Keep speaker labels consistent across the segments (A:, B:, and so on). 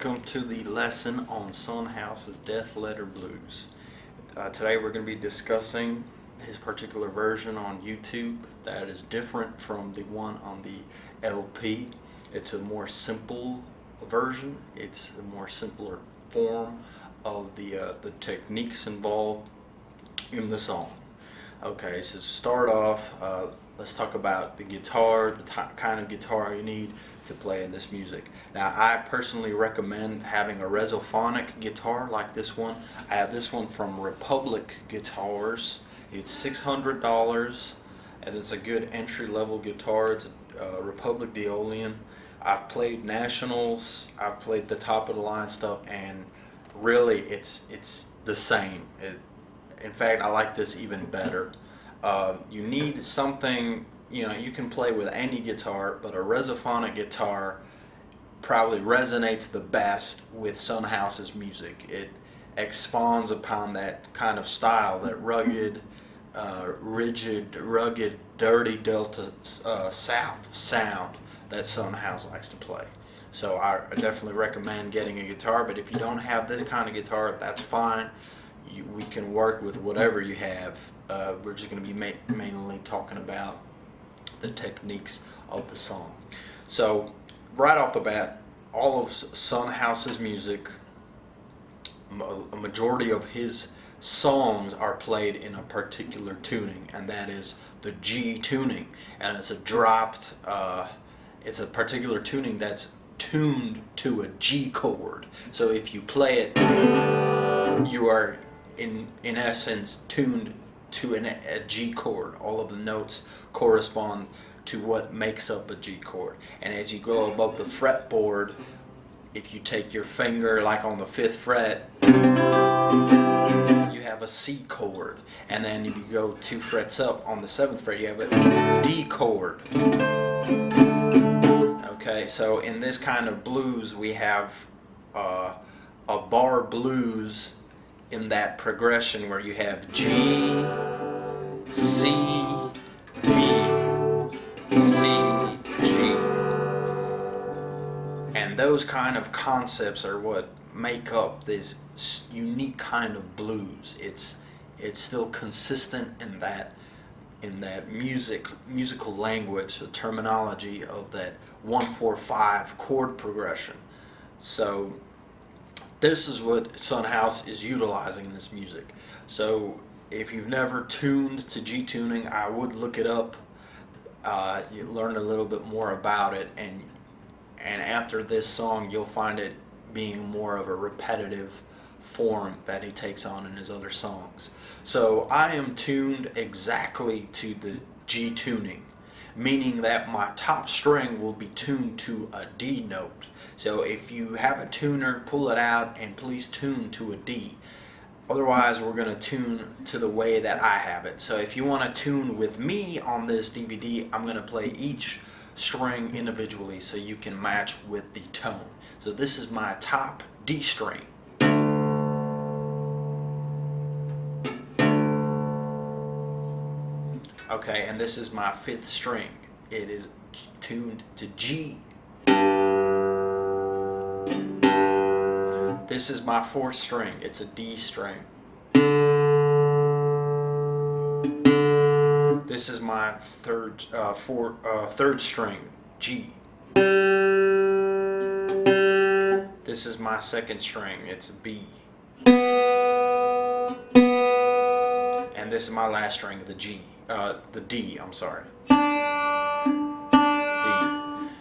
A: welcome to the lesson on Son House's Death Letter Blues. Today we're going to be discussing his particular version on YouTube that is different from the one on the LP. It's a more simple version. It's a more simpler form of the techniques involved in the song. Okay, so to start off, let's talk about the guitar, the kind of guitar you need to play in this music. Now, I personally recommend having a resophonic guitar like this one. I have this one from Republic Guitars. It's $600 and it's a good entry-level guitar. It's a Republic Deolian. I've played Nationals, I've played the top-of-the-line stuff, and really it's the same. In fact, I like this even better. You need something, you can play with any guitar, but a resophonic guitar probably resonates the best with Son House's music. It expands upon that kind of style, that rugged, rigid, rugged, dirty Delta South sound that Son House likes to play. So I definitely recommend getting a guitar, but if you don't have this kind of guitar, that's fine. We can work with whatever you have. We're just going to be mainly talking about the techniques of the song. So right off the bat, all of Son House's music, a majority of his songs are played in a particular tuning, and that is the G tuning, and it's a dropped, it's a particular tuning that's tuned to a G chord. So if you play it, you are in essence tuned to a G chord. All of the notes correspond to what makes up a G chord. And as you go above the fretboard, if you take your finger like on the 5th fret, you have a C chord. And then if you go 2 frets up on the 7th fret, you have a D chord. Okay, so in this kind of blues, we have a bar blues in that progression where you have G, C, D, C, G. And those kind of concepts are what make up this unique kind of blues. It's still consistent in that musical language, the terminology of that 1-4-5 chord progression. So this is what Son House is utilizing in this music. So if you've never tuned to G tuning, I would look it up. You learn a little bit more about it, and after this song you'll find it being more of a repetitive form that he takes on in his other songs. So I am tuned exactly to the G tuning, meaning that my top string will be tuned to a D note. So if you have a tuner, pull it out and please tune to a D. Otherwise, we're going to tune to the way that I have it. So if you want to tune with me on this DVD, I'm going to play each string individually so you can match with the tone. So this is my top D string. Okay, and this is my 5th string. It is tuned to G. This is my 4th string. It's a D string. This is my third string, G. This is my 2nd string. It's a B. And this is my last string, the G. The D, I'm sorry. D.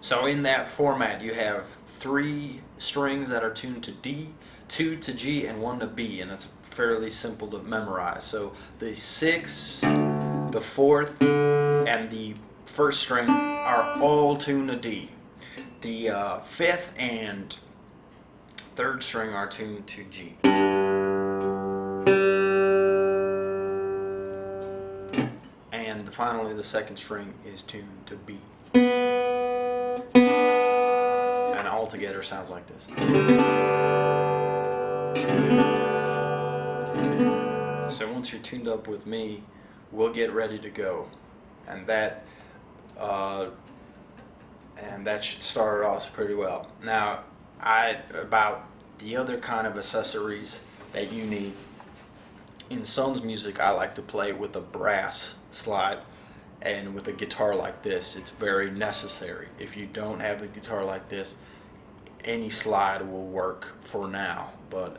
A: So in that format, you have 3 strings that are tuned to D, 2 to G, and 1 to B, and it's fairly simple to memorize. So the 6th, the 4th, and the 1st string are all tuned to D. The 5th and 3rd string are tuned to G. And finally, the 2nd string is tuned to B. And all together sounds like this. So once you're tuned up with me, we'll get ready to go. And that should start off pretty well. Now, about the other kind of accessories that you need. In Son's music, I like to play with a brass slide, and with a guitar like this, it's very necessary. If you don't have the guitar like this, any slide will work for now, but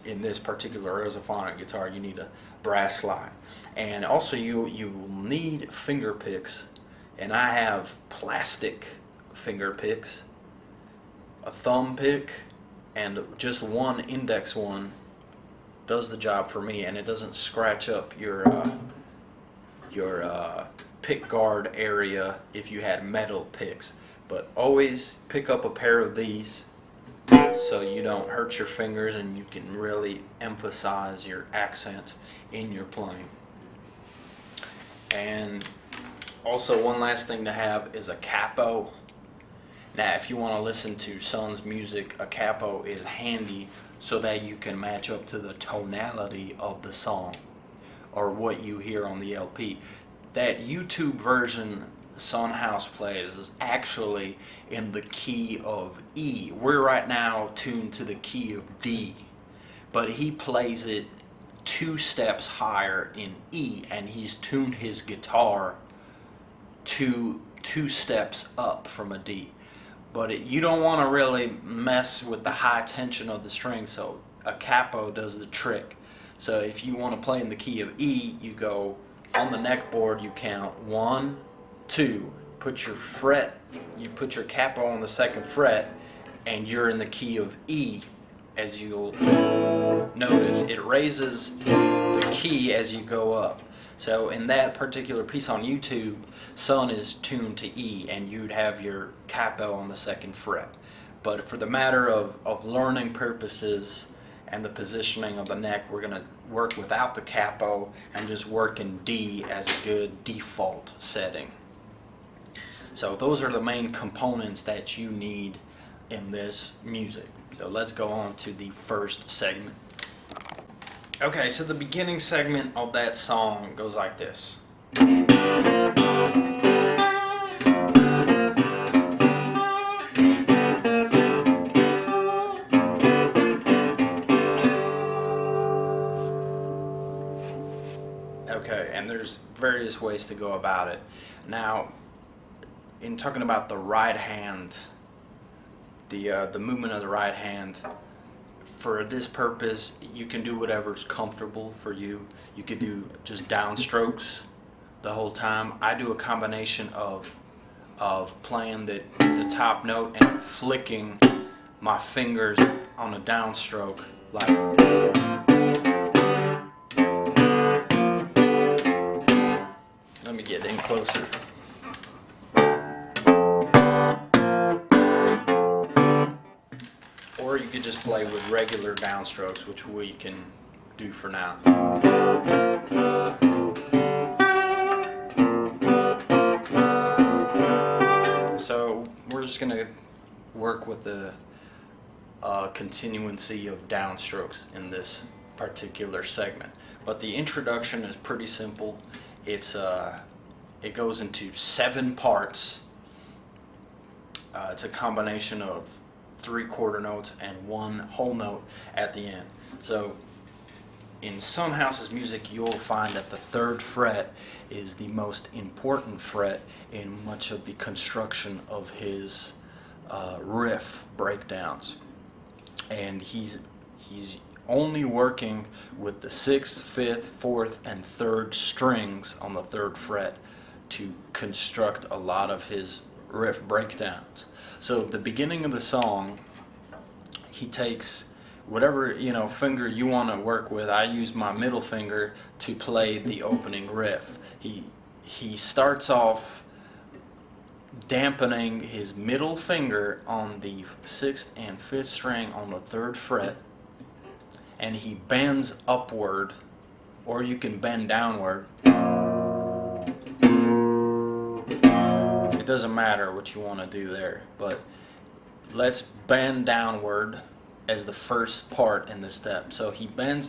A: in this particular Aerosophonic guitar, you need a brass slide. And also you will need finger picks, and I have plastic finger picks, a thumb pick, and just one index one does the job for me, and it doesn't scratch up your pick guard area if you had metal picks. But always pick up a pair of these so you don't hurt your fingers and you can really emphasize your accent in your playing. And also, one last thing to have is a capo. Now, if you want to listen to Son's music, a capo is handy so that you can match up to the tonality of the song or what you hear on the LP. That YouTube version Son House plays is actually in the key of E. We're right now tuned to the key of D, but he plays it 2 steps higher in E, and he's tuned his guitar to 2 steps up from a D. But you don't want to really mess with the high tension of the string, so a capo does the trick. So if you want to play in the key of E, you go on the neck board, you count 1, 2, put your fret, you put your capo on the 2nd fret, and you're in the key of E. As you'll notice, it raises the key as you go up. So in that particular piece on YouTube, Son is tuned to E, and you'd have your capo on the 2nd fret. But for the matter of learning purposes and the positioning of the neck, we're going to work without the capo and just work in D as a good default setting. So those are the main components that you need in this music. So let's go on to the first segment. Okay, so the beginning segment of that song goes like this. Okay, and there's various ways to go about it. Now, in talking about the right hand, the movement of the right hand, for this purpose, you can do whatever's comfortable for you. You could do just downstrokes the whole time. I do a combination of playing the top note and flicking my fingers on a downstroke, like. Let me get in closer. Or you could just play with regular downstrokes, which we can do for now. So we're just going to work with the continuancy of downstrokes in this particular segment. But the introduction is pretty simple. It goes into 7 parts. It's a combination of 3 quarter notes and 1 whole note at the end. So in Son House's music, you'll find that the 3rd fret is the most important fret in much of the construction of his riff breakdowns, and he's only working with the 6th, 5th, 4th, and 3rd strings on the 3rd fret to construct a lot of his riff breakdowns. So at the beginning of the song, he takes whatever finger you want to work with. I use my middle finger to play the opening riff. He starts off dampening his middle finger on the 6th and 5th string on the 3rd fret, and he bends upward, or you can bend downward. It doesn't matter what you want to do there, but let's bend downward as the first part in the step. So he bends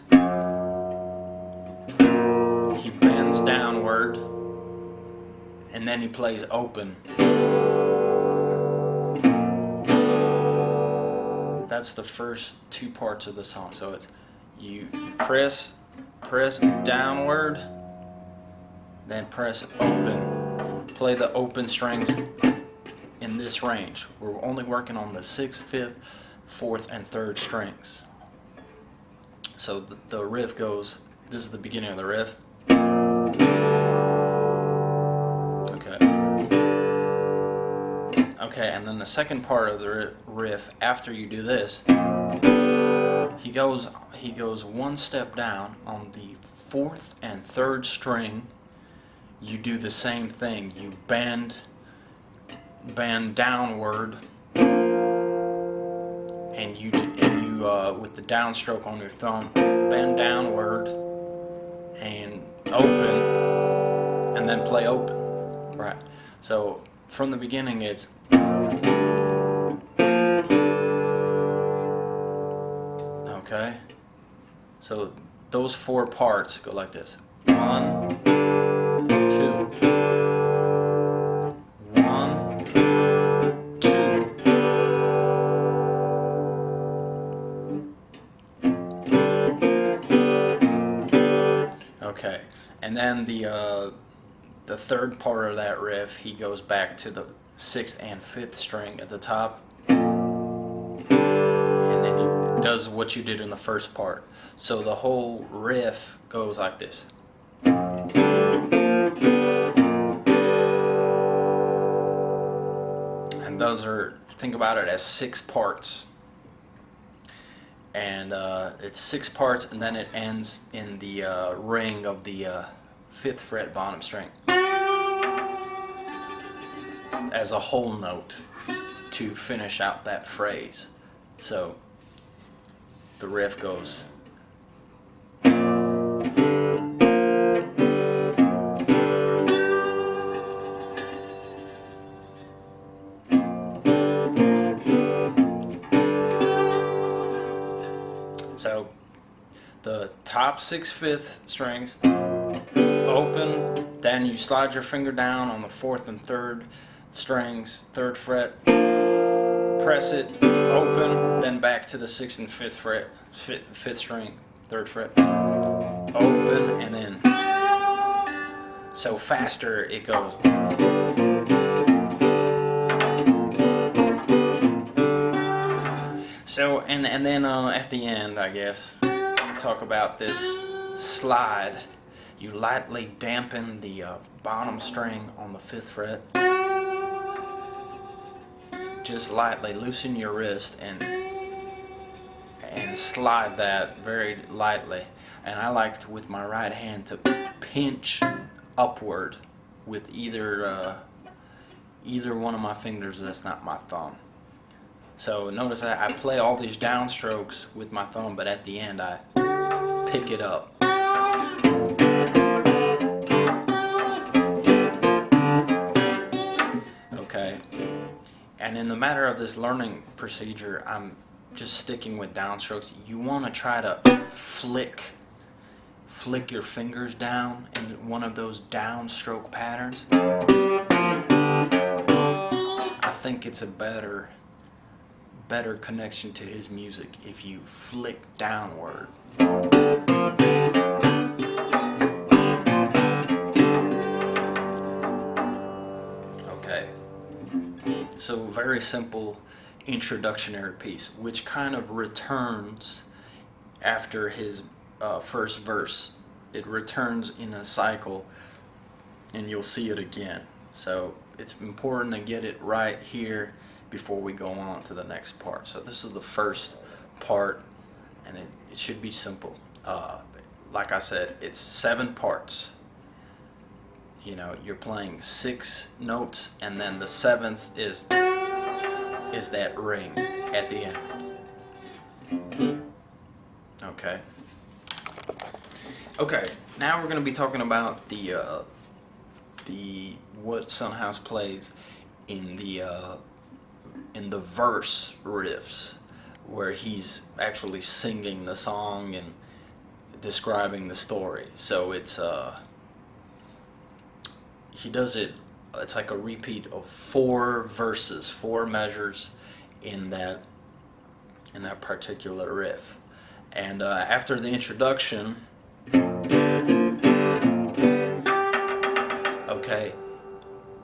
A: downward, and then he plays open. that's the first two parts of the song. So it's you press downward, then press open. Play the open strings in this range. We're only working on the 6th, 5th, 4th, and 3rd strings. So the riff goes, this is the beginning of the riff. Okay, and then the second part of the riff, after you do this, he goes one step down on the 4th and 3rd string. You do the same thing. You bend downward, and you with the downstroke on your thumb, bend downward and open, and then play open. Right. So from the beginning, it's okay. So those 4 parts go like this: 1, 2, 1, 2. Okay, and then the 3rd part of that riff, he goes back to the 6th and 5th string at the top, and then he does what you did in the first part. So the whole riff goes like this. And those are, think about it as 6 parts. And it's 6 parts, and then it ends in the ring of the 5th fret bottom string as a whole note to finish out that phrase. So the riff goes. So the top 6 5th strings open, then you slide your finger down on the 4th and 3rd strings, 3rd fret, press it, open, then back to the 6th and 5th fret, 5th string, 3rd fret, open, and then so faster it goes. So and then at the end, I guess, to talk about this slide, you lightly dampen the bottom string on the 5th fret. Just lightly loosen your wrist and slide that very lightly. And I like with my right hand to pinch upward with either one of my fingers that's not my thumb. So notice that I play all these downstrokes with my thumb, but at the end I pick it up. Okay. And in the matter of this learning procedure, I'm just sticking with downstrokes. You want to try to flick your fingers down in one of those downstroke patterns. I think it's a better connection to his music if you flick downward. Okay. So very simple introductionary piece, which kind of returns after his first verse. It returns in a cycle, and you'll see it again. So it's important to get it right here before we go on to the next part. So this is the first part, and it should be simple. Like I said, it's 7 parts. You know, you're playing 6 notes, and then the 7th is that ring at the end. Okay. Okay. Now we're going to be talking about the what Sunhouse plays in the verse riffs, where he's actually singing the song and describing the story. So it's he does it, it's like a repeat of 4 verses, 4 measures in that in that particular riff. And after the introduction, okay,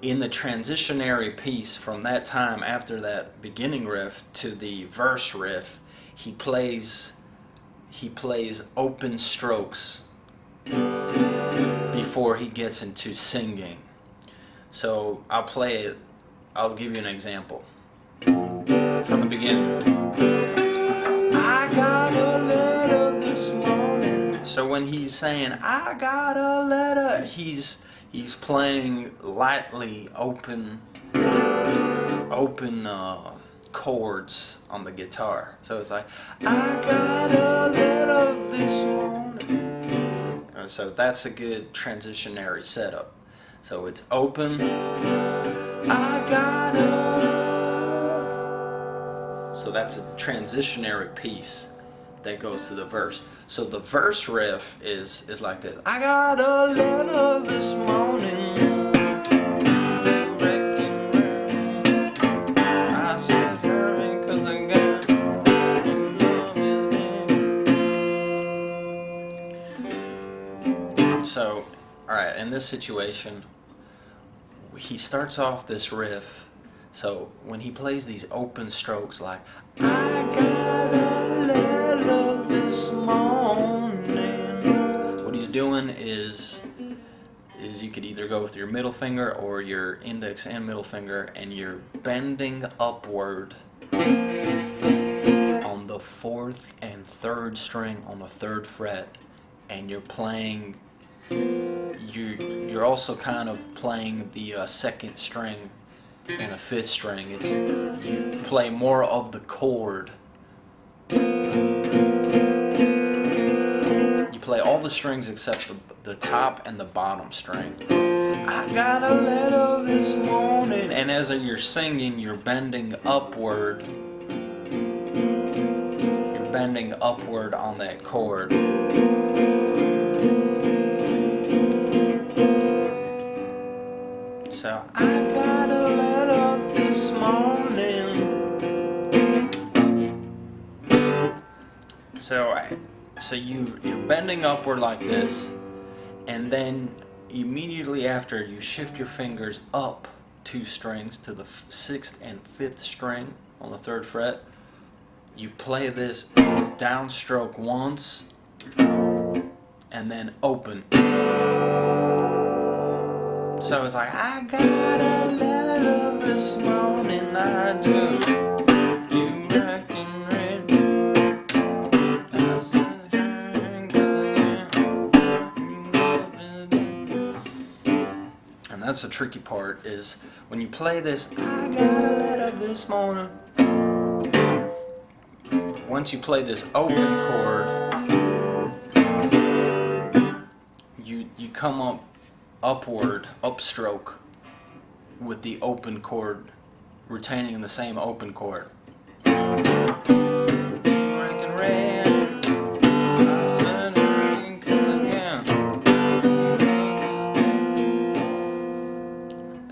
A: in the transitionary piece from that time after that beginning riff to the verse riff, he plays open strokes before he gets into singing. So I'll play it. I'll give you an example from the beginning. I got a letter this morning. So when he's saying I got a letter, he's playing lightly open chords on the guitar. So it's like I got a letter this morning. So that's a good transitionary setup. So it's open. I got a. So that's a transitionary piece that goes to the verse. So the verse riff is like this. I got a letter this morning. I said hurry 'cause I got love is dead. So, alright, in this situation, he starts off this riff. So when he plays these open strokes like I got a letter this morning, what he's doing is you could either go with your middle finger or your index and middle finger, and you're bending upward on the 4th and 3rd string on the 3rd fret, and you're playing. You're also kind of playing the 2nd string and the 5th string. You play more of the chord. You play all the strings except the top and the bottom string. I got a letter this morning, and as you're singing, you're bending upward. You're bending upward on that chord. So I got a letter this morning. So you're bending upward like this, and then immediately after you shift your fingers up 2 strings to the 6th and 5th string on the 3rd fret. You play this downstroke once, and then open. So it's like I got a letter this morning, I do. You reckon red? I said drink again. And that's the tricky part, is when you play this I got a letter this morning. Once you play this open chord, you come up upward, upstroke with the open chord, retaining the same open chord.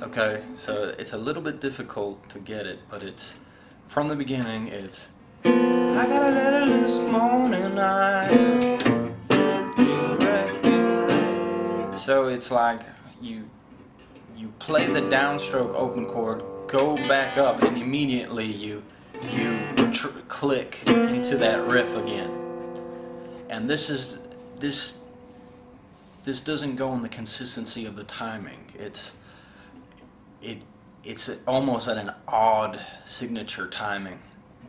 A: Okay, so it's a little bit difficult to get it, but it's from the beginning. It's I got a letter this morning, so it's like you play the downstroke open chord, go back up, and immediately you click into that riff again. And this doesn't go in the consistency of the timing. It's almost at an odd signature timing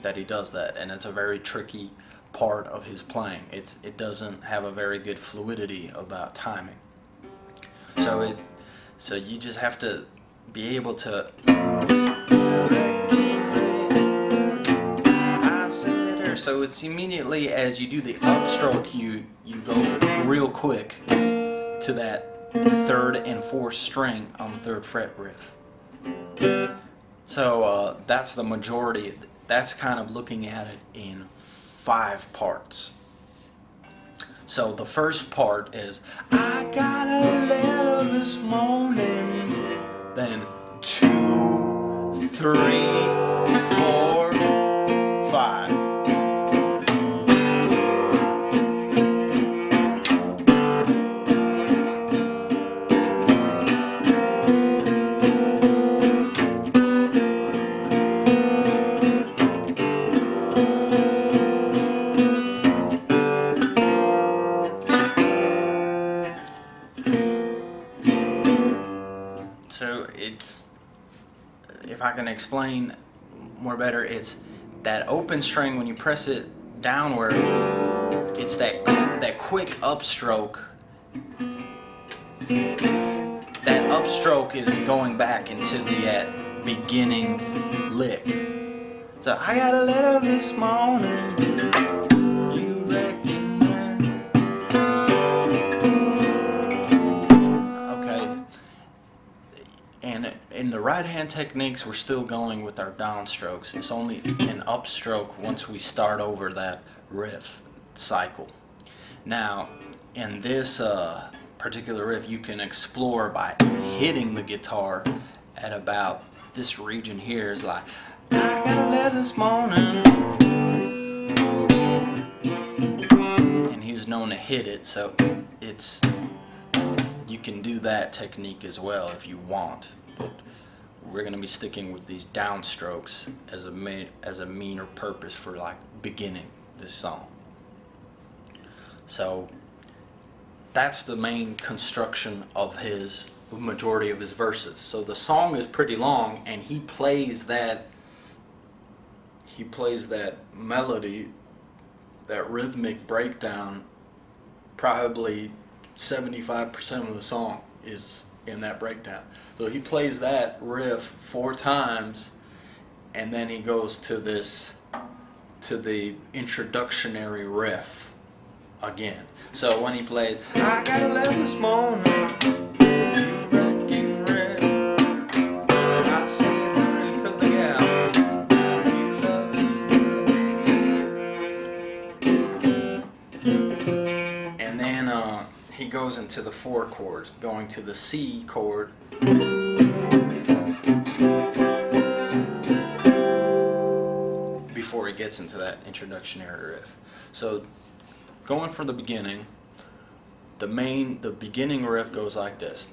A: that he does that, and it's a very tricky part of his playing. It doesn't have a very good fluidity about timing. So you just have to be able to. So it's immediately as you do the upstroke, you go real quick to that 3rd and 4th string on the 3rd fret riff. So that's the majority. That's kind of looking at it in 5 parts. So the first part is I got a letter this morning. Then 2, 3, 4, 5. it's, if I can explain more better, it's that open string when you press it downward, it's that quick upstroke. That upstroke is going back into the beginning lick. So I got a letter this morning. You reckon? Okay. And in the right hand techniques, we're still going with our downstrokes. It's only an upstroke once we start over that riff cycle. Now, in this particular riff, you can explore by hitting the guitar at about this region here. Is like, I got a letter this morning, and he's known to hit it, so it's, you can do that technique as well if you want, but we're going to be sticking with these downstrokes as a meaner purpose for like beginning this song. So that's the main construction of the majority of his verses. So the song is pretty long, and he plays that melody, that rhythmic breakdown, probably 75% of the song is in that breakdown. So he plays that riff 4 times, and then he goes to the introductionary riff again. So when he plays, I got a letter this morning, you reckon red, I said hurry 'cause the gal you love is dead. And then he goes into the 4 chords, going to the C chord, before he gets into that introductionary riff. So going from the beginning, the beginning riff goes like this.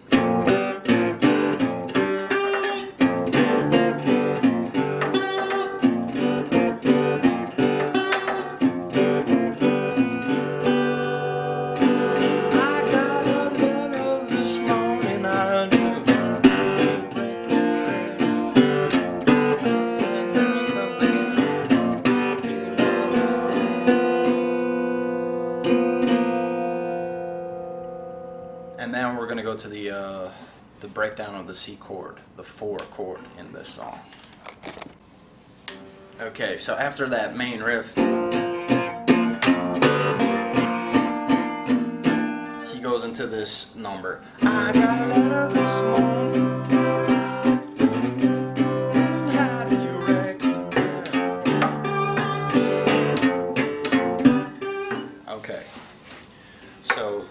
A: And then we're going to go to the breakdown of the C chord, the 4 chord in this song. Okay, so after that main riff, he goes into this number. I got a letter this morning. How do you reckon? Okay, so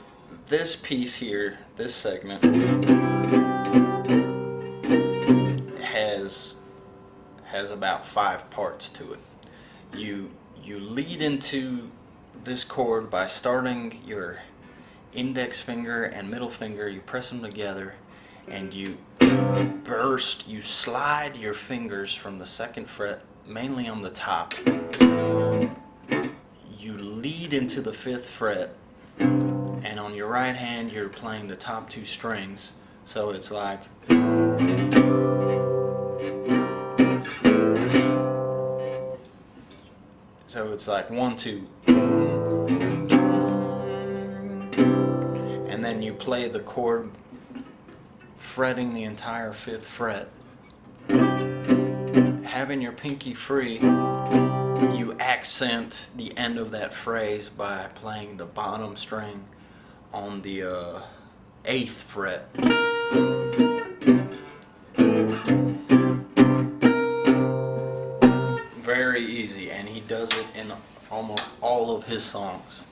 A: this piece here, this segment, has about 5 parts to it. You lead into this chord by starting your index finger and middle finger, you press them together, and you slide your fingers from the 2nd fret, mainly on the top. You lead into the 5th fret, and on your right hand you're playing the top 2 strings, so it's like, so it's like 1, 2, and then you play the chord fretting the entire 5th fret. Having your pinky free, you accent the end of that phrase by playing the bottom string on the 8th fret. Very easy, and he does it in almost all of his songs.